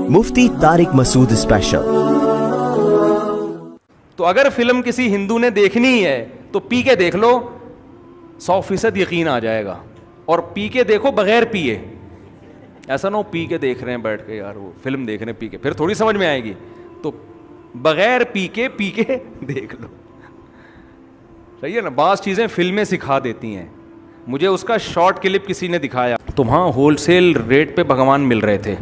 مفتی طارق مسعود special. تو اگر film کسی ہندو نے دیکھنی ہے تو پی کے دیکھ لو، 100% یقین آ جائے گا، اور پی کے دیکھو بغیر پیے، ایسا نہ ہو پی کے دیکھ رہے ہیں بیٹھ کے، یار وہ فلم دیکھ رہے ہیں پی کے، پھر تھوڑی سمجھ میں آئے گی، تو بغیر پی کے دیکھ لو، صحیح ہے نا۔ بعض چیزیں فلمیں سکھا دیتی ہیں۔ مجھے اس کا شارٹ کلپ کسی نے دکھایا، تو وہاں ہول سیل ریٹ پہ بھگوان مل رہے تھے،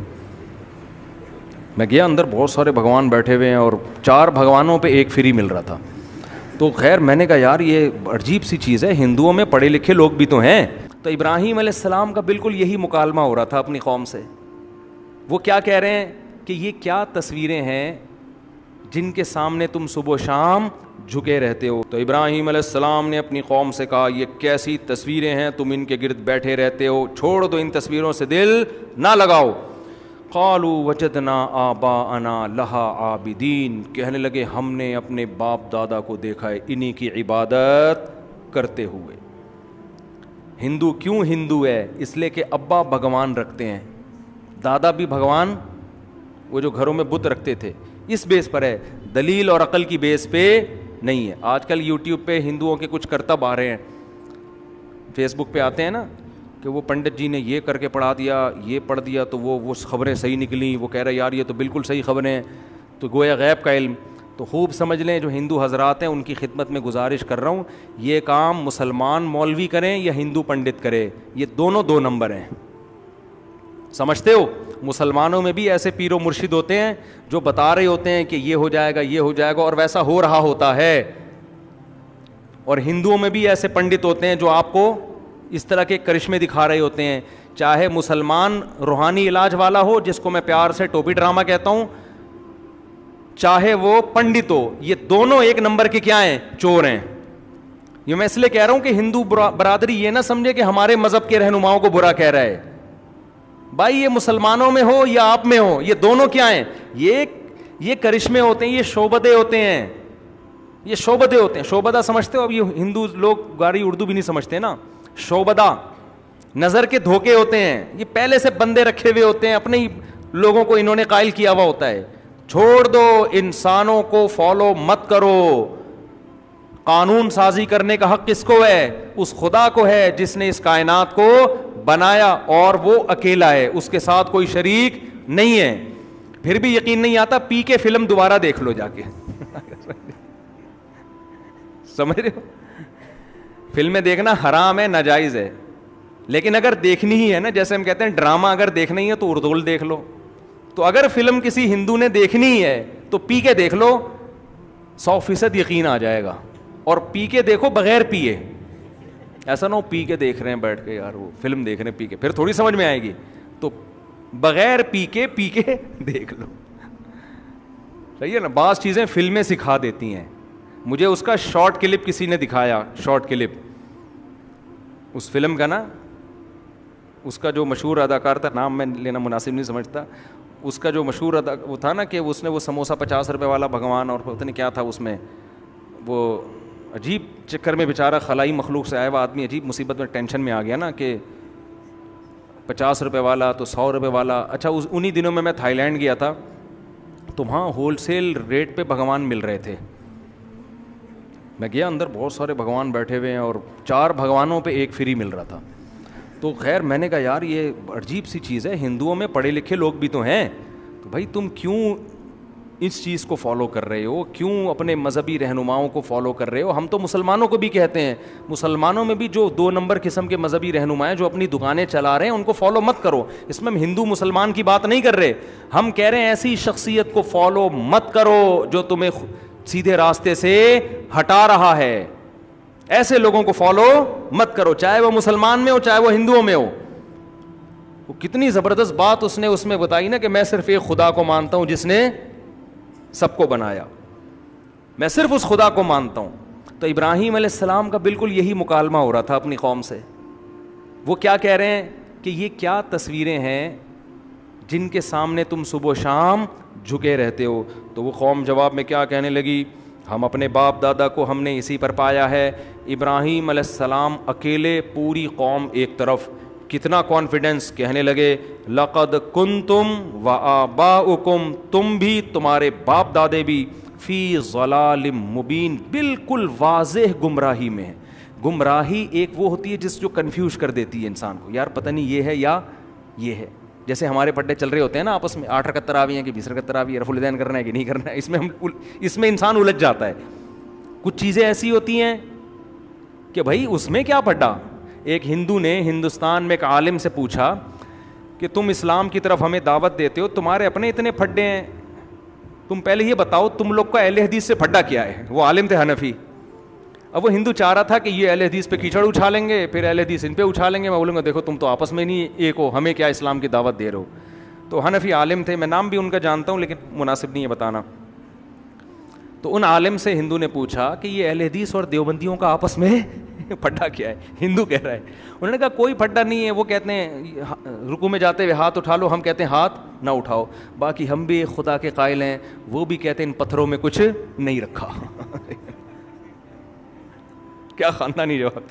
میں گیا اندر، بہت سارے بھگوان بیٹھے ہوئے ہیں اور 4 بھگوانوں پہ 1 فری مل رہا تھا۔ تو خیر میں نے کہا یار یہ عجیب سی چیز ہے، ہندوؤں میں پڑھے لکھے لوگ بھی تو ہیں۔ تو ابراہیم علیہ السلام کا بالکل یہی مکالمہ ہو رہا تھا اپنی قوم سے۔ وہ کیا کہہ رہے ہیں کہ یہ کیا تصویریں ہیں جن کے سامنے تم صبح و شام جھکے رہتے ہو۔ تو ابراہیم علیہ السلام نے اپنی قوم سے کہا یہ کیسی تصویریں ہیں، تم ان کے گرد بیٹھے رہتے ہو، چھوڑ دو ان تصویروں سے دل نہ لگاؤ۔ قالوا وجدنا آباءنا لہا عابدین، کہنے لگے ہم نے اپنے باپ دادا کو دیکھا ہے انہی کی عبادت کرتے ہوئے۔ ہندو کیوں ہندو ہے؟ اس لیے کہ ابا بھگوان رکھتے ہیں، دادا بھی بھگوان، وہ جو گھروں میں بت رکھتے تھے، اس بیس پر ہے، دلیل اور عقل کی بیس پہ نہیں ہے۔ آج کل یوٹیوب پہ ہندوؤں کے کچھ کرتب آ رہے ہیں، فیس بک پہ آتے ہیں نا کہ وہ پنڈت جی نے یہ کر کے پڑھا دیا، یہ پڑھ دیا تو وہ خبریں صحیح نکلیں، وہ کہہ رہے یار یہ تو بالکل صحیح خبریں ہیں، تو گویا غیب کا علم۔ تو خوب سمجھ لیں، جو ہندو حضرات ہیں ان کی خدمت میں گزارش کر رہا ہوں، یہ کام مسلمان مولوی کریں یا ہندو پنڈت کرے، یہ دونوں 2 نمبر ہیں، سمجھتے ہو؟ مسلمانوں میں بھی ایسے پیر و مرشد ہوتے ہیں جو بتا رہے ہوتے ہیں کہ یہ ہو جائے گا، یہ ہو جائے گا، اور ویسا ہو رہا ہوتا ہے، اور ہندوؤں میں بھی ایسے پنڈت ہوتے ہیں جو آپ کو اس طرح کے کرشمے دکھا رہے ہوتے ہیں، چاہے مسلمان روحانی علاج والا ہو جس کو میں پیار سے ٹوپی ڈرامہ کہتا ہوں، چاہے وہ پنڈت ہو، یہ دونوں 1 نمبر کے کیا ہیں؟ چور ہیں۔ یہ میں اس لیے کہہ رہا ہوں کہ ہندو برادری یہ نہ سمجھے کہ ہمارے مذہب کے رہنماؤں کو برا کہہ رہا ہے، بھائی یہ مسلمانوں میں ہو یا آپ میں ہو، یہ دونوں کیا ہیں؟ یہ کرشمے ہوتے ہیں، یہ شعبدے ہوتے ہیں، یہ شعبدے ہوتے ہیں۔ شعبدہ سمجھتے ہو؟ اب یہ ہندو لوگ گاری اردو بھی نہیں سمجھتے نا، شعبدہ نظر کے دھوکے ہوتے ہیں، یہ پہلے سے بندے رکھے ہوئے ہوتے ہیں، اپنے ہی لوگوں کو انہوں نے قائل کیا ہوا ہوتا ہے۔ چھوڑ دو، انسانوں کو فالو مت کرو، قانون سازی کرنے کا حق کس کو ہے؟ اس خدا کو ہے جس نے اس کائنات کو بنایا، اور وہ اکیلا ہے، اس کے ساتھ کوئی شریک نہیں ہے۔ پھر بھی یقین نہیں آتا، پی کے فلم دوبارہ دیکھ لو جا کے سمجھ رہے ہو؟ فلمیں دیکھنا حرام ہے، ناجائز ہے، لیکن اگر دیکھنی ہی ہے نا، جیسے ہم کہتے ہیں ڈرامہ اگر دیکھنا ہی ہے تو اردول دیکھ لو۔ تو اگر فلم کسی ہندو نے دیکھنی ہی ہے تو پی کے دیکھ لو، 100% یقین آ جائے گا، اور پی کے دیکھو بغیر پیے، ایسا نہ ہو پی کے دیکھ رہے ہیں بیٹھ کے، یار وہ فلم دیکھ رہے ہیں پی کے، پھر تھوڑی سمجھ میں آئے گی، تو بغیر پی کے دیکھ لو، صحیح ہے نا۔ بعض چیزیں فلمیں سکھا دیتی ہیں۔ مجھے اس کا شارٹ کلپ کسی نے دکھایا، شارٹ کلپ اس فلم کا نا، اس کا جو مشہور اداکار تھا، نام میں لینا مناسب نہیں سمجھتا، اس کا جو مشہور وہ تھا نا کہ اس نے وہ سموسہ 50 روپے والا بھگوان، اور پتہ نہیں کیا تھا اس میں، وہ عجیب چکر میں بیچارہ خلائی مخلوق سے آیا ہوا آدمی عجیب مصیبت میں، ٹینشن میں آ گیا نا کہ 50 روپے والا تو 100 روپے والا۔ اچھا انہی دنوں میں تھائی لینڈ گیا تھا، تو وہاں ہول سیل ریٹ پہ بھگوان مل رہے تھے، میں گیا اندر، بہت سارے بھگوان بیٹھے ہوئے ہیں اور 4 بھگوانوں پہ 1 فری مل رہا تھا۔ تو خیر میں نے کہا یار یہ عجیب سی چیز ہے، ہندوؤں میں پڑھے لکھے لوگ بھی تو ہیں، تو بھائی تم کیوں اس چیز کو فالو کر رہے ہو، کیوں اپنے مذہبی رہنماؤں کو فالو کر رہے ہو؟ ہم تو مسلمانوں کو بھی کہتے ہیں، مسلمانوں میں بھی جو 2 نمبر قسم کے مذہبی رہنما ہیں جو اپنی دکانیں چلا رہے ہیں ان کو فالو مت کرو، اس میں ہم ہندو مسلمان کی بات نہیں کر رہے، ہم کہہ رہے ہیں ایسی شخصیت کو فالو مت کرو جو تمہیں سیدھے راستے سے ہٹا رہا ہے، ایسے لوگوں کو فالو مت کرو، چاہے وہ مسلمان میں ہو چاہے وہ ہندوؤں میں ہو۔ وہ کتنی زبردست بات اس نے بتائی نا کہ میں صرف ایک خدا کو مانتا ہوں جس نے سب کو بنایا، میں صرف اس خدا کو مانتا ہوں۔ تو ابراہیم علیہ السلام کا بالکل یہی مکالمہ ہو رہا تھا اپنی قوم سے۔ وہ کیا کہہ رہے ہیں کہ یہ کیا تصویریں ہیں جن کے سامنے تم صبح و شام جھکے رہتے ہو؟ تو وہ قوم جواب میں کیا کہنے لگی، ہم اپنے باپ دادا کو ہم نے اسی پر پایا ہے۔ ابراہیم علیہ السلام اکیلے، پوری قوم ایک طرف، کتنا کانفیڈنس, کہنے لگے لقد کنتم وآباؤکم, تم بھی تمہارے باپ دادے بھی, فی ضلال مبین, بالکل واضح گمراہی میں ہیں. گمراہی ایک وہ ہوتی ہے جس جو کنفیوز کر دیتی ہے انسان کو, یار پتہ نہیں یہ ہے یا یہ ہے. جیسے ہمارے پڈے چل رہے ہوتے ہیں نا آپس میں, 8 رکعت تراویح ہیں کہ 20 رکعت تراویح, رفع الیدین کرنا ہے کہ نہیں کرنا ہے, اس میں انسان الجھ جاتا ہے. کچھ چیزیں ایسی ہوتی ہیں کہ بھائی اس میں کیا پڑھا. ایک ہندو نے ہندوستان میں ایک عالم سے پوچھا کہ تم اسلام کی طرف ہمیں دعوت دیتے ہو, تمہارے اپنے اتنے پھڈے ہیں, تم پہلے یہ بتاؤ تم لوگ کا اہل حدیث سے پھڈا کیا ہے. وہ عالم تھے حنفی. اب وہ ہندو چاہ رہا تھا کہ یہ اہل حدیث پہ کیچڑ اچھالیں گے, پھر اہل حدیث ان پہ اچھالیں گے. میں بولوں گا دیکھو تم تو آپس میں نہیں ایک ہو, ہمیں کیا اسلام کی دعوت دے رہے ہو. تو حنفی عالم تھے, میں نام بھی ان کا جانتا ہوں لیکن مناسب نہیں ہے بتانا. تو ان عالم سے ہندو نے پوچھا کہ یہ اہل حدیث اور دیوبندیوں کا آپس میں پھڈا کیا ہے. ہندو کہہ رہا ہے, انہوں نے کہا کوئی پھڈا نہیں ہے. وہ کہتے ہیں رکوع میں جاتے ہوئے ہاتھ اٹھا لو, ہم کہتے ہیں ہاتھ نہ اٹھاؤ. باقی ہم بھی خدا کے قائل ہیں, وہ بھی کہتے ہیں ان پتھروں میں کچھ نہیں رکھا. کیا خاندانی جواب.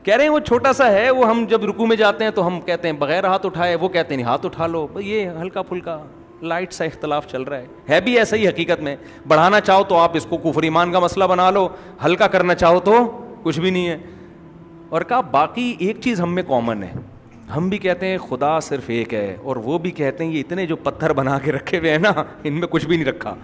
کہہ رہے ہیں وہ چھوٹا سا ہے, وہ ہم جب رکوع میں جاتے ہیں تو ہم کہتے ہیں بغیر ہاتھ اٹھائے, وہ کہتے ہیں نہیں ہاتھ اٹھا لو. یہ ہلکا پھلکا لائٹ سا اختلاف چل رہا ہے بھی ایسا ہی حقیقت میں. بڑھانا چاہو تو آپ اس کو کفر ایمان کا مسئلہ بنا لو, ہلکا کرنا چاہو تو کچھ بھی نہیں ہے. اور کہا باقی ایک چیز ہم میں کامن ہے, ہم بھی کہتے ہیں خدا صرف ایک ہے, اور وہ بھی کہتے ہیں یہ اتنے جو پتھر بنا کے رکھے ہوئے ہیں نا ان میں کچھ بھی نہیں رکھا.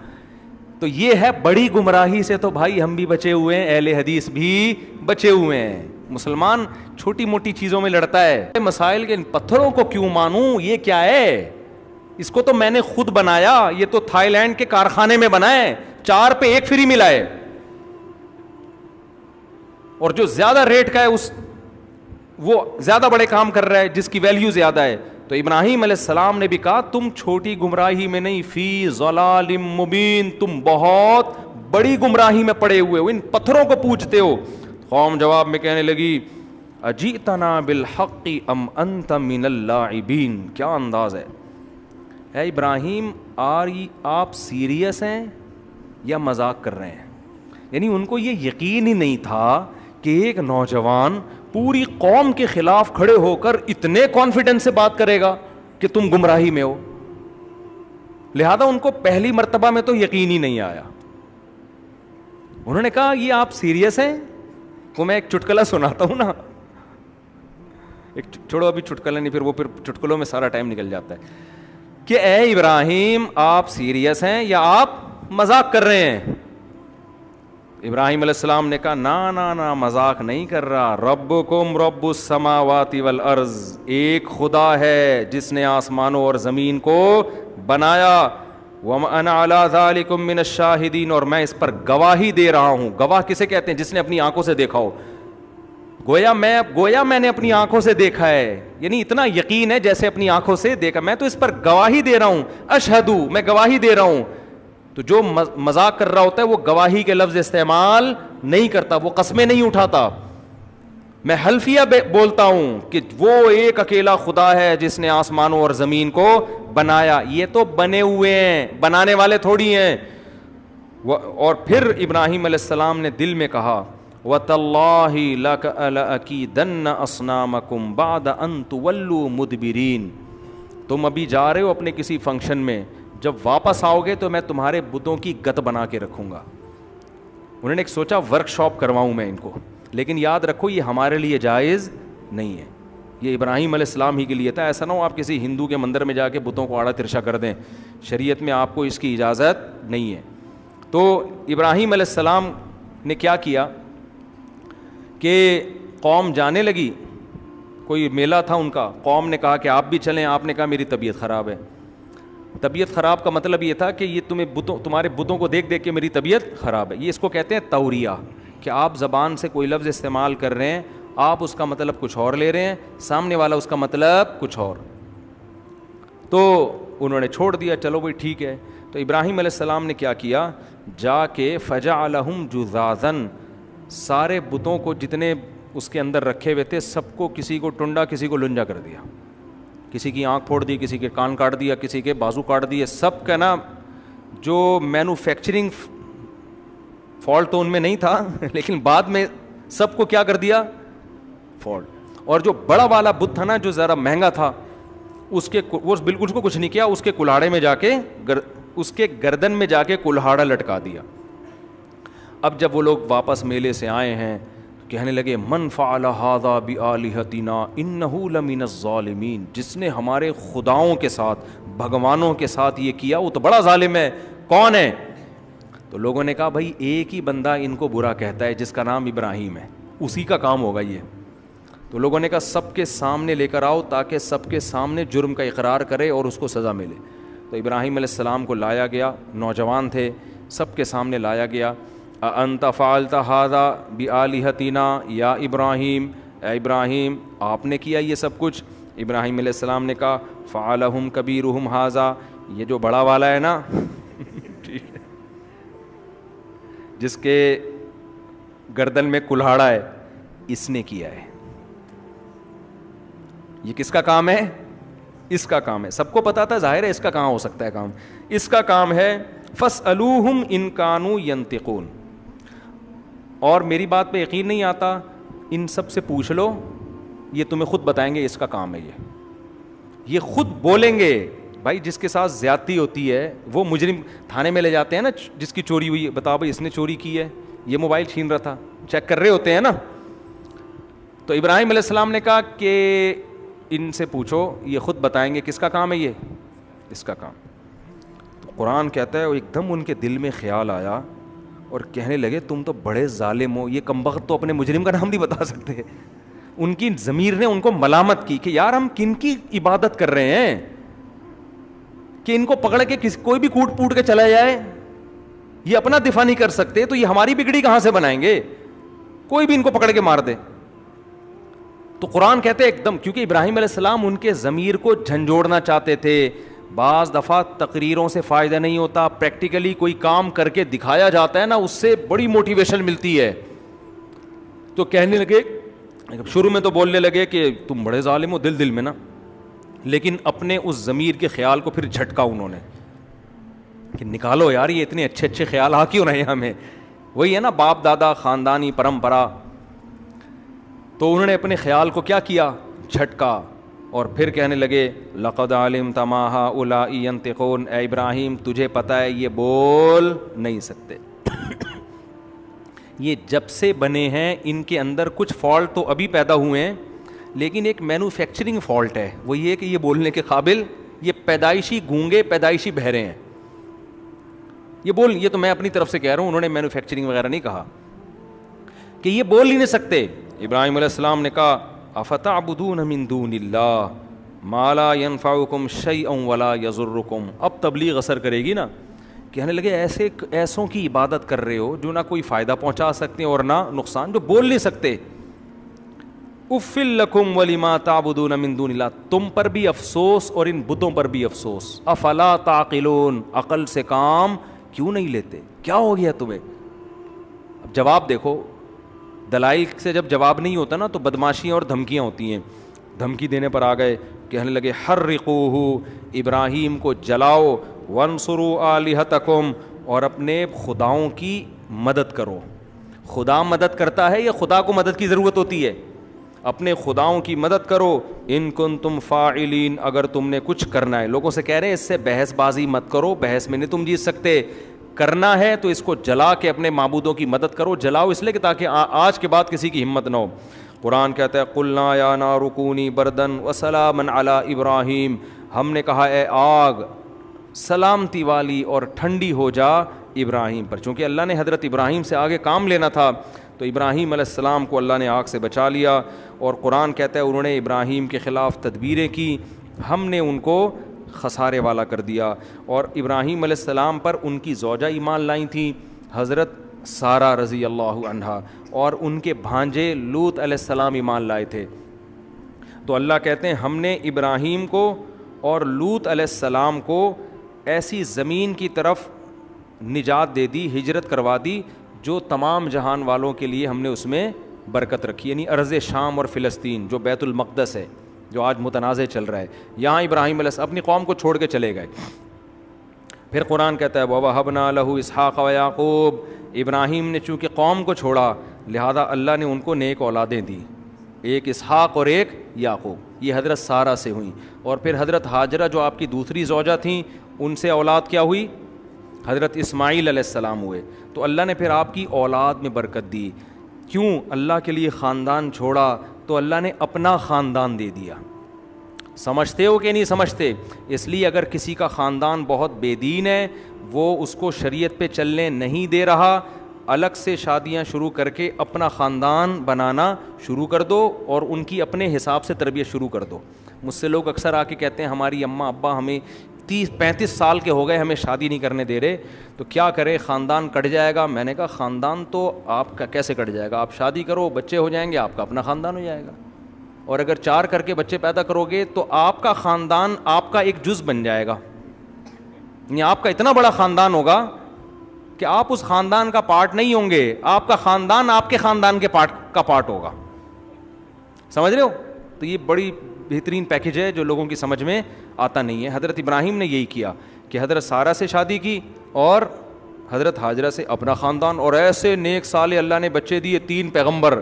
تو یہ ہے بڑی گمراہی سے. تو بھائی ہم بھی بچے ہوئے ہیں, اہل حدیث بھی بچے ہوئے ہیں. مسلمان چھوٹی موٹی چیزوں میں لڑتا ہے, مسائل کے پتھروں کو کیوں مانوں, یہ کیا ہے, اس کو تو میں نے خود بنایا, یہ تو تھائی لینڈ کے کارخانے میں بنا ہے, 4 پہ 1 فری ملا ہے, اور جو زیادہ ریٹ کا ہے وہ زیادہ بڑے کام کر رہا ہے جس کی ویلیو زیادہ ہے. تو ابراہیم علیہ السلام نے بھی کہا تم چھوٹی گمراہی میں نہیں, فی ضلال مبین, تم بہت بڑی گمراہی میں پڑے ہوئے ہو, ان پتھروں کو پوجتے ہو. قوم جواب میں کہنے لگی اجئتنا بالحق ام انت من اللاعبین. کیا انداز ہے, اے ابراہیم آپ سیریس ہیں یا مذاق کر رہے ہیں. یعنی ان کو یہ یقین ہی نہیں تھا کہ ایک نوجوان پوری قوم کے خلاف کھڑے ہو کر اتنے کانفیڈنس سے بات کرے گا کہ تم گمراہی میں ہو. لہذا ان کو پہلی مرتبہ میں تو یقین ہی نہیں آیا. انہوں نے کہا یہ آپ سیریس ہیں. وہ میں ایک چٹکلا سناتا ہوں نا, ایک چھوڑو ابھی چٹکلا نہیں, پھر چٹکلوں میں سارا ٹائم نکل جاتا ہے, کہ اے ابراہیم آپ سیریس ہیں یا آپ مذاق کر رہے ہیں. ابراہیم علیہ السلام نے کہا نا مذاق نہیں کر رہا, ربکم رب السماوات والارض, ایک خدا ہے جس نے آسمانوں اور زمین کو بنایا. وَأَنَا عَلَىٰ ذَلِكُم مِّنَ الشَّاهِدِينَ, اور میں اس پر گواہی دے رہا ہوں. گواہ کسے کہتے ہیں, جس نے اپنی آنکھوں سے دیکھا ہو. گویا میں نے اپنی آنکھوں سے دیکھا ہے, یعنی اتنا یقین ہے جیسے اپنی آنکھوں سے دیکھا. میں تو اس پر گواہی دے رہا ہوں, اشہدو, میں گواہی دے رہا ہوں. تو جو مذاق کر رہا ہوتا ہے وہ گواہی کے لفظ استعمال نہیں کرتا, وہ قسمیں نہیں اٹھاتا. میں حلفیہ بولتا ہوں کہ وہ ایک اکیلا خدا ہے جس نے آسمانوں اور زمین کو بنایا. یہ تو بنے ہوئے ہیں, بنانے والے تھوڑی ہیں. اور پھر ابراہیم علیہ السلام نے دل میں کہا وَتَاللَّهِ لَأَكِيدَنَّ أَصْنَامَكُمْ بَعْدَ أَن تُوَلُّوا مُدْبِرِينَ. تم ابھی جا رہے ہو اپنے کسی فنکشن میں, جب واپس آؤ گے تو میں تمہارے بتوں کی گت بنا کے رکھوں گا. انہوں نے ایک سوچا ورک شاپ کرواؤں میں ان کو, لیکن یاد رکھو یہ ہمارے لیے جائز نہیں ہے, یہ ابراہیم علیہ السلام ہی کے لیے تھا. ایسا نہ ہو آپ کسی ہندو کے مندر میں جا کے بتوں کو آڑا ترشا کر دیں, شریعت میں آپ کو اس کی اجازت نہیں ہے. تو ابراہیم علیہ السلام نے کیا کیا کہ قوم جانے لگی, کوئی میلہ تھا ان کا, قوم نے کہا کہ آپ بھی چلیں. آپ نے کہا میری طبیعت خراب ہے. طبیعت خراب کا مطلب یہ تھا کہ یہ تمہارے بتوں کو دیکھ دیکھ کے میری طبیعت خراب ہے. یہ اس کو کہتے ہیں توریہ, کہ آپ زبان سے کوئی لفظ استعمال کر رہے ہیں, آپ اس کا مطلب کچھ اور لے رہے ہیں, سامنے والا اس کا مطلب کچھ اور. تو انہوں نے چھوڑ دیا, چلو بھائی ٹھیک ہے. تو ابراہیم علیہ السلام نے کیا کیا, جا کے فجعلہم جذاذاً, سارے بتوں کو جتنے اس کے اندر رکھے ہوئے تھے سب کو, کسی کو ٹنڈا کسی کو لنجا کر دیا, کسی کی آنکھ پھوڑ دی, کسی کے کان کاٹ دیا, کسی کے بازو کاٹ دیے. سب کا نا جو مینوفیکچرنگ فالٹ تو ان میں نہیں تھا لیکن بعد میں سب کو کیا کر دیا, فالٹ. اور جو بڑا والا بت تھا نا جو ذرا مہنگا تھا, وہ بالکل اس کو کچھ نہیں کیا, اس کے کلاڑے میں جا کے اس کے گردن میں جا کے کلہاڑا لٹکا دیا. اب جب وہ لوگ واپس میلے سے آئے ہیں کہنے لگے من فعل ھذا بآلہتنا انہ لمن الظالمین, جس نے ہمارے خداؤں کے ساتھ, بھگوانوں کے ساتھ یہ کیا وہ تو بڑا ظالم ہے. کون ہے؟ تو لوگوں نے کہا بھائی ایک ہی بندہ ان کو برا کہتا ہے جس کا نام ابراہیم ہے, اسی کا کام ہوگا یہ. تو لوگوں نے کہا سب کے سامنے لے کر آؤ تاکہ سب کے سامنے جرم کا اقرار کرے اور اس کو سزا ملے. تو ابراہیم علیہ السلام کو لایا گیا, نوجوان تھے, سب کے سامنے لایا گیا. انت فعلت ھذا بآلہتنا یا ابراہیم, اے ابراہیم آپ نے کیا یہ سب کچھ؟ ابراہیم علیہ السلام نے کہا فعلہم کبیرہم ھذا, یہ جو بڑا والا ہے نا جس کے گردن میں کلہاڑا ہے, اس نے کیا ہے. یہ کس کا کام ہے؟ اس کا کام ہے. سب کو پتا تھا, ظاہر ہے اس کا کہاں ہو سکتا ہے کام, اس کا کام ہے. فاسألوہم ان کانوا ینطقون. اور میری بات پہ یقین نہیں آتا, ان سب سے پوچھ لو, یہ تمہیں خود بتائیں گے اس کا کام ہے. یہ خود بولیں گے. بھائی جس کے ساتھ زیادتی ہوتی ہے وہ مجرم تھانے میں لے جاتے ہیں نا, جس کی چوری ہوئی ہے, بتاؤ بھائی اس نے چوری کی ہے, یہ موبائل چھین رہا تھا, چیک کر رہے ہوتے ہیں نا. تو ابراہیم علیہ السلام نے کہا کہ ان سے پوچھو, یہ خود بتائیں گے کس کا کام ہے, یہ اس کا کام. تو قرآن کہتا ہے وہ ایک دم ان کے دل میں خیال آیا اور کہنے لگے تم تو بڑے ظالم ہو, یہ کمبخت تو اپنے مجرم کا نام نہیں بتا سکتے. ان کی ضمیر نے ان کو ملامت کی کہ یار ہم کن کی عبادت کر رہے ہیں کہ ان کو پکڑ کے کوئی بھی کوٹ پوٹ کے چلا جائے, یہ اپنا دفاع نہیں کر سکتے, تو یہ ہماری بگڑی کہاں سے بنائیں گے, کوئی بھی ان کو پکڑ کے مار دے. تو قرآن کہتے ہیں ایک دم, کیونکہ ابراہیم علیہ السلام ان کے ضمیر کو جھنجھوڑنا چاہتے تھے. بعض دفعہ تقریروں سے فائدہ نہیں ہوتا, پریکٹیکلی کوئی کام کر کے دکھایا جاتا ہے نا, اس سے بڑی موٹیویشن ملتی ہے. تو کہنے لگے, شروع میں تو بولنے لگے کہ تم بڑے ظالم ہو دل دل میں نا, لیکن اپنے اس ضمیر کے خیال کو پھر جھٹکا انہوں نے کہ نکالو یار, یہ اتنے اچھے اچھے خیال آ کیوں رہے ہیں ہمیں. وہی ہے نا باپ دادا خاندانی پرمپرا. تو انہوں نے اپنے خیال کو کیا کیا, جھٹکا, اور پھر کہنے لگے لقد علمت ما هؤلاء ينطقون, اے ابراہیم تجھے پتہ ہے یہ بول نہیں سکتے. یہ جب سے بنے ہیں ان کے اندر کچھ فالٹ تو ابھی پیدا ہوئے ہیں, لیکن ایک مینوفیکچرنگ فالٹ ہے, وہ یہ کہ یہ بولنے کے قابل, یہ پیدائشی گونگے پیدائشی بہرے ہیں. یہ تو میں اپنی طرف سے کہہ رہا ہوں, انہوں نے مینوفیکچرنگ وغیرہ نہیں کہا, کہ یہ بول ہی نہیں سکتے. ابراہیم علیہ السلام نے کہا افتعبدون من دون اللہ ما لا ينفعکم شیئا ولا یضرکم. اب تبلیغ اثر کرے گی نا. کہنے لگے ایسوں کی عبادت کر رہے ہو جو نہ کوئی فائدہ پہنچا سکتے اور نہ نقصان, جو بول نہیں سکتے. افل لکم ولما تعبدون من دون اللہ, تم پر بھی افسوس اور ان بتوں پر بھی افسوس. افلا تعقلون, عقل سے کام کیوں نہیں لیتے, کیا ہو گیا تمہیں. اب جواب دیکھو, دلائل سے جب جواب نہیں ہوتا نا تو بدماشیاں اور دھمکیاں ہوتی ہیں. دھمکی دینے پر آ گئے, کہنے لگے حرقوہ, ابراہیم کو جلاؤ, وانصروا آلہتکم, اور اپنے خداؤں کی مدد کرو. خدا مدد کرتا ہے یا خدا کو مدد کی ضرورت ہوتی ہے؟ اپنے خداؤں کی مدد کرو. ان کنتم فاعلین, اگر تم نے کچھ کرنا ہے. لوگوں سے کہہ رہے ہیں اس سے بحث بازی مت کرو, بحث میں نہیں تم جیت سکتے, کرنا ہے تو اس کو جلا کے اپنے معبودوں کی مدد کرو. جلاؤ اس لیے کہ تاکہ آج کے بعد کسی کی ہمت نہ ہو. قرآن کہتا ہے قلنا یا نار کونی بردن وسلاما علی ابراہیم, ہم نے کہا اے آگ سلامتی والی اور ٹھنڈی ہو جا ابراہیم پر. چونکہ اللہ نے حضرت ابراہیم سے آگے کام لینا تھا تو ابراہیم علیہ السلام کو اللہ نے آگ سے بچا لیا. اور قرآن کہتا ہے انہوں نے ابراہیم کے خلاف تدبیریں کی, ہم نے ان کو خسارے والا کر دیا. اور ابراہیم علیہ السلام پر ان کی زوجہ ایمان لائی تھیں, حضرت سارہ رضی اللہ عنہا, اور ان کے بھانجے لوط علیہ السلام ایمان لائے تھے. تو اللہ کہتے ہیں ہم نے ابراہیم کو اور لوط علیہ السلام کو ایسی زمین کی طرف نجات دے دی, ہجرت کروا دی جو تمام جہان والوں کے لیے ہم نے اس میں برکت رکھی. یعنی ارض شام اور فلسطین جو بیت المقدس ہے, جو آج متنازع چل رہا ہے, یہاں ابراہیم علیہ السلام اپنی قوم کو چھوڑ کے چلے گئے. پھر قرآن کہتا ہے وَوَهَبْنَا لَهُ إِسْحَاقَ وَيَعْقُوبَ, ابراہیم نے چونکہ قوم کو چھوڑا لہذا اللہ نے ان کو نیک اولادیں دی. ایک اسحاق اور ایک یعقوب. یہ حضرت سارہ سے ہوئیں. اور پھر حضرت ہاجرہ جو آپ کی دوسری زوجہ تھیں, ان سے اولاد کیا ہوئی؟ حضرت اسماعیل علیہ السلام ہوئے. تو اللہ نے پھر آپ کی اولاد میں برکت دی. کیوں؟ اللہ کے لیے خاندان چھوڑا تو اللہ نے اپنا خاندان دے دیا. سمجھتے ہو کہ نہیں سمجھتے؟ اس لیے اگر کسی کا خاندان بہت بے دین ہے, وہ اس کو شریعت پہ چلنے نہیں دے رہا, الگ سے شادیاں شروع کر کے اپنا خاندان بنانا شروع کر دو اور ان کی اپنے حساب سے تربیت شروع کر دو. مجھ سے لوگ اکثر آ کے کہتے ہیں ہماری اماں ابا ہمیں 30-35 سال کے ہو گئے, ہمیں شادی نہیں کرنے دے رہے, تو کیا کرے, خاندان کٹ جائے گا. میں نے کہا خاندان تو آپ کا کیسے کٹ جائے گا؟ آپ شادی کرو, بچے ہو جائیں گے, آپ کا اپنا خاندان ہو جائے گا. اور اگر 4 کر کے بچے پیدا کرو گے تو آپ کا خاندان آپ کا ایک جز بن جائے گا. یعنی آپ کا اتنا بڑا خاندان ہوگا کہ آپ اس خاندان کا پارٹ نہیں ہوں گے, آپ کا خاندان آپ کے خاندان کے پارٹ ہوگا. سمجھ رہے ہو؟ تو یہ بڑی بہترین پیکیج ہے جو لوگوں کی سمجھ میں آتا نہیں ہے. حضرت ابراہیم نے یہی کیا کہ حضرت سارہ سے شادی کی اور حضرت ہاجرہ سے اپنا خاندان, اور ایسے نیک صالح اللہ نے بچے دیے. 3 پیغمبر,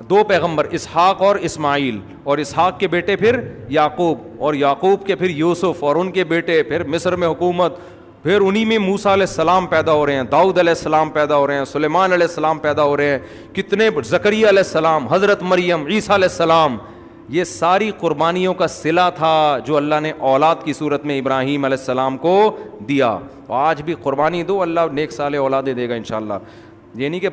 2 پیغمبر, اسحاق اور اسماعیل, اور اسحاق کے بیٹے پھر یعقوب, اور یعقوب کے پھر یوسف, اور ان کے بیٹے پھر مصر میں حکومت. پھر انہی میں موسیٰ علیہ السلام پیدا ہو رہے ہیں, داؤد علیہ السلام پیدا ہو رہے ہیں, سلیمان علیہ السلام پیدا ہو رہے ہیں, کتنے, زکریا علیہ السلام, حضرت مریم, عیسیٰ علیہ السلام. یہ ساری قربانیوں کا صلہ تھا جو اللہ نے اولاد کی صورت میں ابراہیم علیہ السلام کو دیا. آج بھی قربانی دو, اللہ نیک صالح اولادیں دے گا انشاءاللہ. یہ نہیں کہ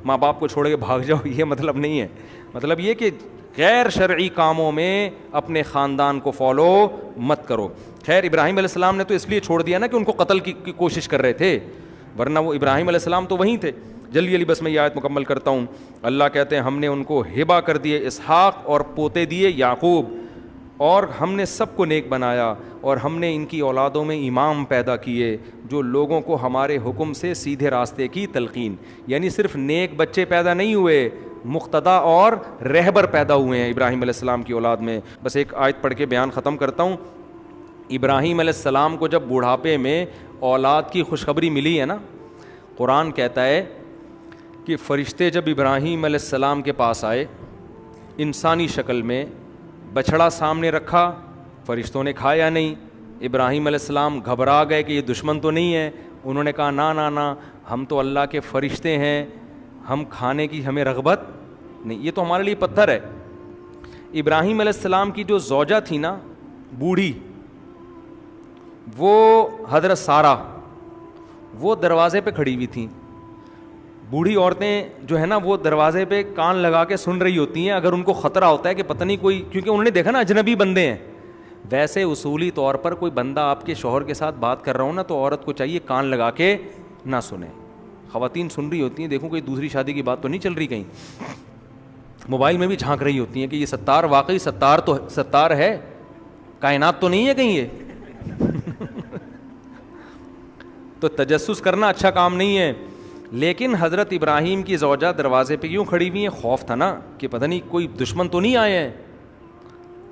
ماں باپ کو چھوڑ کے بھاگ جاؤ, یہ مطلب نہیں ہے. مطلب یہ کہ غیر شرعی کاموں میں اپنے خاندان کو فالو مت کرو. خیر ابراہیم علیہ السلام نے تو اس لیے چھوڑ دیا نا کہ ان کو قتل کی کوشش کر رہے تھے, ورنہ وہ ابراہیم علیہ السلام تو وہیں تھے. جلدی بس میں یہ آیت مکمل کرتا ہوں. اللہ کہتے ہیں ہم نے ان کو ہبہ کر دیے اسحاق اور پوتے دیے یعقوب, اور ہم نے سب کو نیک بنایا, اور ہم نے ان کی اولادوں میں امام پیدا کیے جو لوگوں کو ہمارے حکم سے سیدھے راستے کی تلقین. یعنی صرف نیک بچے پیدا نہیں ہوئے, مقتدا اور رہبر پیدا ہوئے ہیں ابراہیم علیہ السلام کی اولاد میں. بس ایک آیت پڑھ کے بیان ختم کرتا ہوں. ابراہیم علیہ السلام کو جب بوڑھاپے میں اولاد کی خوشخبری ملی ہے نا, قرآن کہتا ہے کہ فرشتے جب ابراہیم علیہ السلام کے پاس آئے انسانی شکل میں, بچھڑا سامنے رکھا, فرشتوں نے کھایا نہیں. ابراہیم علیہ السلام گھبرا گئے کہ یہ دشمن تو نہیں ہے. انہوں نے کہا نا نا نا, ہم تو اللہ کے فرشتے ہیں, ہم کھانے کی ہمیں رغبت نہیں, یہ تو ہمارے لیے پتھر ہے. ابراہیم علیہ السلام کی جو زوجہ تھی نا بوڑھی, وہ حضرت سارہ, وہ دروازے پہ کھڑی ہوئی تھیں. بوڑھی عورتیں جو ہے نا وہ دروازے پہ کان لگا کے سن رہی ہوتی ہیں, اگر ان کو خطرہ ہوتا ہے کہ پتہ نہیں کوئی, کیونکہ انہوں نے دیکھا نا اجنبی بندے ہیں. ویسے اصولی طور پر کوئی بندہ آپ کے شوہر کے ساتھ بات کر رہا ہوں نا تو عورت کو چاہیے کان لگا کے نہ سنیں. خواتین سن رہی ہوتی ہیں, دیکھو کوئی دوسری شادی کی بات تو نہیں چل رہی کہیں, موبائل میں بھی جھانک رہی ہوتی ہیں کہ یہ ستار واقعی ستار ہے, کائنات تو نہیں ہے کہیں یہ. تو تجسس کرنا اچھا کام نہیں ہے. لیکن حضرت ابراہیم کی زوجہ دروازے پہ کیوں کھڑی ہوئی ہیں؟ خوف تھا نا کہ پتہ نہیں کوئی دشمن تو نہیں آئے ہیں,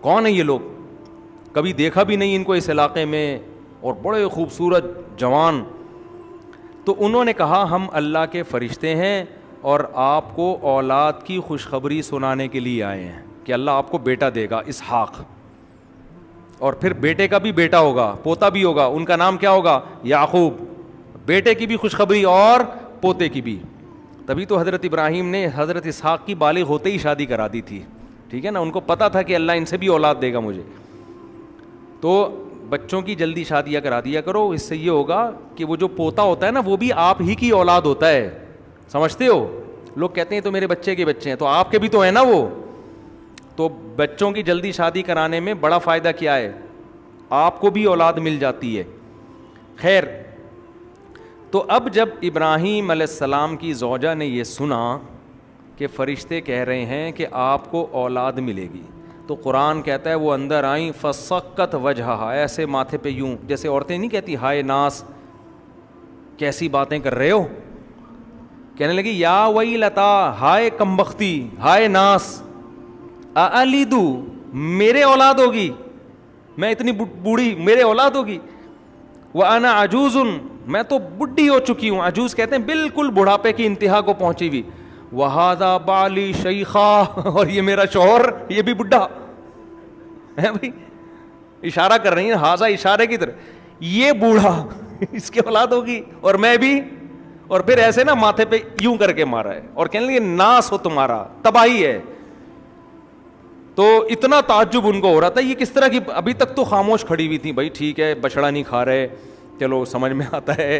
کون ہیں یہ لوگ, کبھی دیکھا بھی نہیں ان کو اس علاقے میں, اور بڑے خوبصورت جوان. تو انہوں نے کہا ہم اللہ کے فرشتے ہیں اور آپ کو اولاد کی خوشخبری سنانے کے لیے آئے ہیں کہ اللہ آپ کو بیٹا دے گا اسحاق, اور پھر بیٹے کا بھی بیٹا ہوگا, پوتا بھی ہوگا, ان کا نام کیا ہوگا؟ یعقوب. بیٹے کی بھی خوشخبری اور پوتے کی بھی. تبھی تو حضرت ابراہیم نے حضرت اسحاق کی بالغ ہوتے ہی شادی کرا دی تھی, ٹھیک ہے نا, ان کو پتہ تھا کہ اللہ ان سے بھی اولاد دے گا مجھے. تو بچوں کی جلدی شادیاں کرا دیا کرو, اس سے یہ ہوگا کہ وہ جو پوتا ہوتا ہے نا وہ بھی آپ ہی کی اولاد ہوتا ہے. سمجھتے ہو؟ لوگ کہتے ہیں تو میرے بچے کے بچے ہیں, تو آپ کے بھی تو ہیں نا وہ. تو بچوں کی جلدی شادی کرانے میں بڑا فائدہ کیا ہے, آپ کو بھی اولاد مل جاتی ہے. خیر, تو اب جب ابراہیم علیہ السلام کی زوجہ نے یہ سنا کہ فرشتے کہہ رہے ہیں کہ آپ کو اولاد ملے گی, تو قرآن کہتا ہے وہ اندر آئیں, فسقت وجہہا, ایسے ماتھے پہ یوں, جیسے عورتیں نہیں کہتی ہائے ناس, کیسی باتیں کر رہے ہو, کہنے لگی یا ویلتا, ہائے کمبختی, ہائے ناس, الیدو, میرے اولاد ہوگی, میں اتنی بوڑھی, میرے اولاد ہوگی, وانا عجوز, میں تو بڈھی ہو چکی ہوں. عجوز کہتے ہیں بالکل بڑھاپے کی انتہا کو پہنچی ہوئی. وہذا بالی شیخا، اور یہ میرا شوہر یہ بھی بڈھا ہے بھائی، اشارہ کر رہی ہیں ہاذا اشارے کی طرف، یہ بوڑھا اس کی اولاد ہوگی اور میں بھی، اور پھر ایسے نا ماتھے پہ یوں کر کے مارا ہے اور کہنے لگے ناس ہو تمہارا، تباہی ہے. تو اتنا تعجب ان کو ہو رہا تھا یہ کس طرح کی، ابھی تک تو خاموش کھڑی ہوئی تھی، بھائی ٹھیک ہے بچڑا نہیں کھا رہے، چلو سمجھ میں آتا ہے،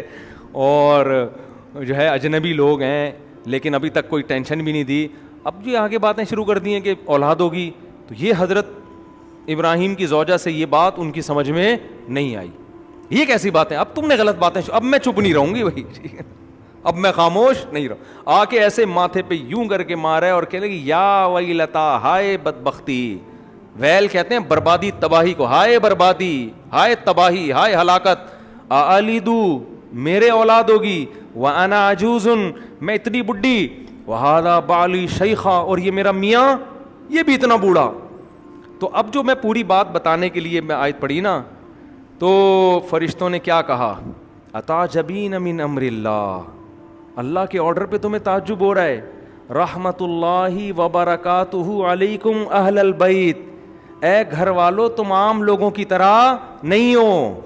اور جو ہے اجنبی لوگ ہیں، لیکن ابھی تک کوئی ٹینشن بھی نہیں دی. اب جو آگے باتیں شروع کر دی ہیں کہ اولاد ہوگی، تو یہ حضرت ابراہیم کی زوجہ سے یہ بات ان کی سمجھ میں نہیں آئی. یہ کیسی باتیں، اب تم نے غلط باتیں، اب میں چپ نہیں رہوں گی بھائی، اب میں خاموش نہیں رہوں. آ کے ایسے ماتھے پہ یوں کر کے مارا ہے اور کہنے لگی یا ویلتا، ہائے بدبختی، ویل کہتے ہیں بربادی تباہی کو، ہائے بربادی، ہائے تباہی، ہائے ہلاکت، الیدو میرے اولاد ہوگی، وانا عجوز میں اتنی بڈھی، وہذا بالی شیخا اور یہ میرا میاں یہ بھی اتنا بوڑھا. تو اب جو میں پوری بات بتانے کے لیے میں آیت پڑھی نا، تو فرشتوں نے کیا کہا، اتعجبین من امر اللہ، اللہ کے آرڈر پہ تمہیں تعجب ہو رہا ہے، رحمت اللہ وبرکاتہ علیکم اہل البیت، اے گھر والو تم عام لوگوں کی طرح نہیں ہو،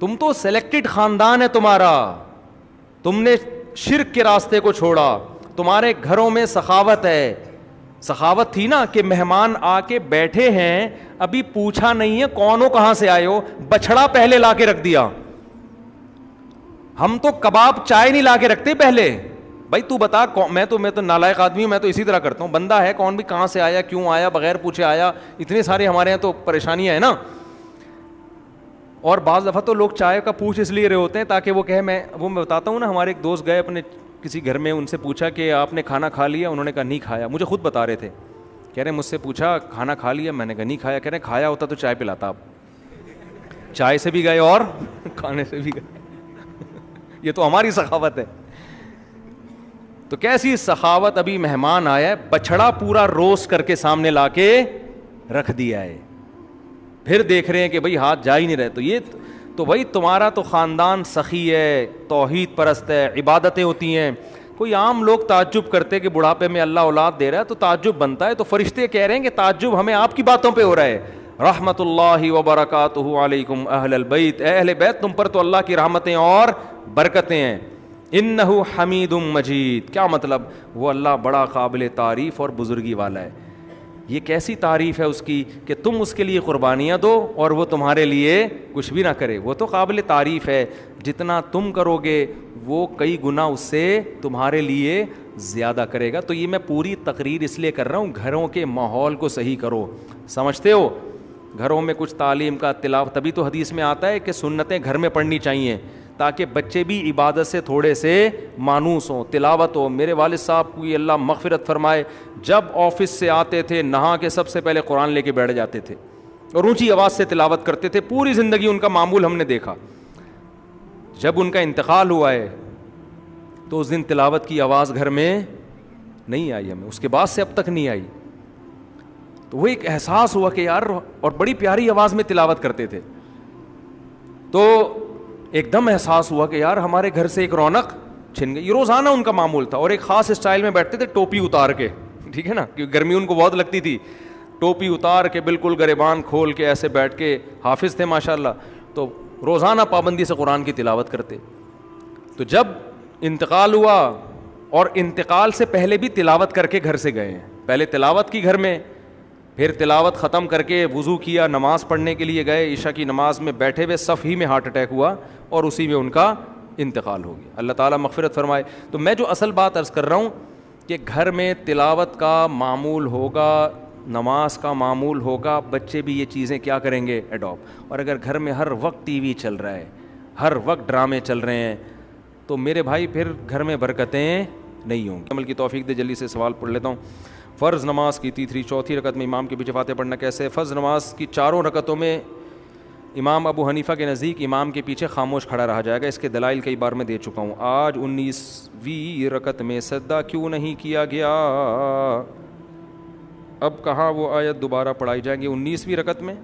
تم تو سلیکٹڈ خاندان ہے تمہارا، تم نے شرک کے راستے کو چھوڑا، تمہارے گھروں میں سخاوت ہے. سخاوت تھی نا کہ مہمان آ کے بیٹھے ہیں، ابھی پوچھا نہیں ہے کون ہو کہاں سے آئے ہو، بچھڑا پہلے لا کے رکھ دیا. ہم تو کباب چائے نہیں لا کے رکھتے پہلے، بھائی تو بتا، میں تو نالائق آدمی ہوں، میں تو اسی طرح کرتا ہوں، بندہ ہے کون بھی کہاں سے آیا کیوں آیا بغیر پوچھے آیا، اتنے سارے ہمارے یہاں تو پریشانیاں ہیں نا. اور بعض دفعہ تو لوگ چائے کا پوچھ اس لیے رہے ہوتے ہیں تاکہ وہ کہے، میں بتاتا ہوں نا، ہمارے ایک دوست گئے اپنے کسی گھر میں، ان سے پوچھا کہ آپ نے کھانا کھا لیا، انہوں نے کہا نہیں کھایا. مجھے خود بتا رہے تھے، کہہ رہے مجھ سے پوچھا کھانا کھا لیا، میں نے کہا نہیں کھایا. کہہ رہے کھایا ہوتا تو چائے پلاتا، آپ چائے سے بھی گئے اور کھانے سے بھی گئے. یہ تو ہماری سخاوت ہے. تو کیسی سخاوت، ابھی مہمان آیا ہے، بچھڑا پورا روسٹ کر کے سامنے لا کے رکھ دیا ہے، پھر دیکھ رہے ہیں کہ بھائی ہاتھ جا ہی نہیں رہے. تو یہ تو بھائی تمہارا تو خاندان سخی ہے، توحید پرست ہے، عبادتیں ہوتی ہیں. کوئی عام لوگ تعجب کرتے کہ بڑھاپے میں اللہ اولاد دے رہا ہے تو تعجب بنتا ہے. تو فرشتے کہہ رہے ہیں کہ تعجب ہمیں آپ کی باتوں پہ ہو رہا ہے. رحمت اللہ وبرکاتہ علیکم اہل البیت، اے اہل بیت تم پر تو اللہ کی رحمتیں اور برکتیں ہیں. انہ حمید مجید، کیا مطلب، وہ اللہ بڑا قابل تعریف اور بزرگی والا ہے. یہ کیسی تعریف ہے اس کی کہ تم اس کے لیے قربانیاں دو اور وہ تمہارے لیے کچھ بھی نہ کرے. وہ تو قابل تعریف ہے، جتنا تم کرو گے وہ کئی گنا اس سے تمہارے لیے زیادہ کرے گا. تو یہ میں پوری تقریر اس لیے کر رہا ہوں، گھروں کے ماحول کو صحیح کرو. سمجھتے ہو، گھروں میں کچھ تعلیم کا تلاوت، تبھی تو حدیث میں آتا ہے کہ سنتیں گھر میں پڑھنی چاہیے تاکہ بچے بھی عبادت سے تھوڑے سے مانوس ہوں، تلاوت ہو. میرے والد صاحب کو یہ اللہ مغفرت فرمائے، جب آفس سے آتے تھے نہا کے سب سے پہلے قرآن لے کے بیٹھ جاتے تھے اور اونچی آواز سے تلاوت کرتے تھے. پوری زندگی ان کا معمول ہم نے دیکھا. جب ان کا انتقال ہوا ہے تو اس دن تلاوت کی آواز گھر میں نہیں آئی ہمیں، اس کے بعد سے اب تک نہیں آئی. تو وہ ایک احساس ہوا کہ یار، اور بڑی پیاری آواز میں تلاوت کرتے تھے. تو ایک دم احساس ہوا کہ یار ہمارے گھر سے ایک رونق چھن گئی. یہ روزانہ ان کا معمول تھا. اور ایک خاص اسٹائل میں بیٹھتے تھے، ٹوپی اتار کے، ٹھیک ہے نا، کیونکہ گرمی ان کو بہت لگتی تھی. ٹوپی اتار کے بالکل گریبان کھول کے ایسے بیٹھ کے، حافظ تھے ماشاءاللہ، تو روزانہ پابندی سے قرآن کی تلاوت کرتے. تو جب انتقال ہوا، اور انتقال سے پہلے بھی تلاوت کر کے گھر سے گئے ہیں، پہلے تلاوت کی گھر میں، پھر تلاوت ختم کر کے وضو کیا، نماز پڑھنے کے لیے گئے. عشاء کی نماز میں بیٹھے ہوئے صف ہی میں ہارٹ اٹیک ہوا اور اسی میں ان کا انتقال ہو گیا. اللہ تعالیٰ مغفرت فرمائے. تو میں جو اصل بات عرض کر رہا ہوں کہ گھر میں تلاوت کا معمول ہوگا، نماز کا معمول ہوگا، بچے بھی یہ چیزیں کیا کریں گے، اڈاپٹ. اور اگر گھر میں ہر وقت ٹی وی چل رہا ہے، ہر وقت ڈرامے چل رہے ہیں، تو میرے بھائی پھر گھر میں برکتیں نہیں ہوں گی. عمل کی توفیق دے. جلدی سے سوال پڑھ لیتا ہوں. فرض نماز کی تیسری چوتھی رکعت میں امام کے پیچھے فاتحہ پڑھنا کیسے ہے؟ فرض نماز کی چاروں رکعتوں میں امام ابو حنیفہ کے نزدیک امام کے پیچھے خاموش کھڑا رہا جائے گا. اس کے دلائل کئی بار میں دے چکا ہوں. آج 19ویں رکعت میں سجدہ کیوں نہیں کیا گیا؟ اب کہاں وہ آیت دوبارہ پڑھائی جائیں گی 19ویں رکعت میں؟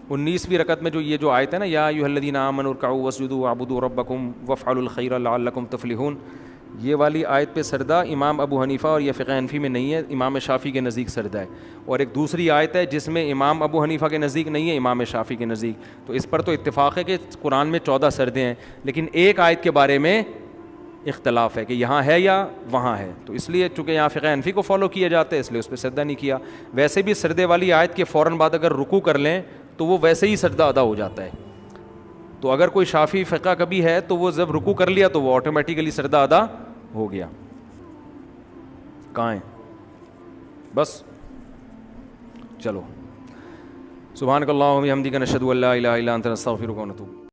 19ویں رکعت میں جو یہ جو آیت ہے نا، یا ایھا الذین آمنوا ارکعوا واسجدوا واعبدوا ربکم وافعلوا الخیر لعلکم تفلحون، یہ والی آیت پہ سردہ امام ابو حنیفہ اور یہ فقہ حنفی میں نہیں ہے, امام شافعی کے نزدیک سردہ ہے. اور ایک دوسری آیت ہے جس میں امام ابو حنیفہ کے نزدیک نہیں ہے, امام شافعی کے نزدیک. تو اس پر تو اتفاق ہے کہ قرآن میں 14 سردیں ہیں, لیکن ایک آیت کے بارے میں اختلاف ہے کہ یہاں ہے یا وہاں ہے. تو اس لیے چونکہ یہاں فقہ حنفی کو فالو کیا جاتا ہے اس لیے اس پہ سجدہ نہیں کیا. ویسے بھی سردے والی آیت کے فوراً بعد اگر رکوع کر لیں تو وہ ویسے ہی سجدہ ادا ہو جاتا ہے. تو اگر کوئی شافعی فقہ کبھی ہے تو وہ جب رکوع کر لیا تو وہ آٹومیٹیکلی سجدہ ادا ہو گیا. کہاں ہیں بس چلو. سبحانک اللہم و بحمدک نشہد ان لا الہ الا انت نستغفرک و نتوب.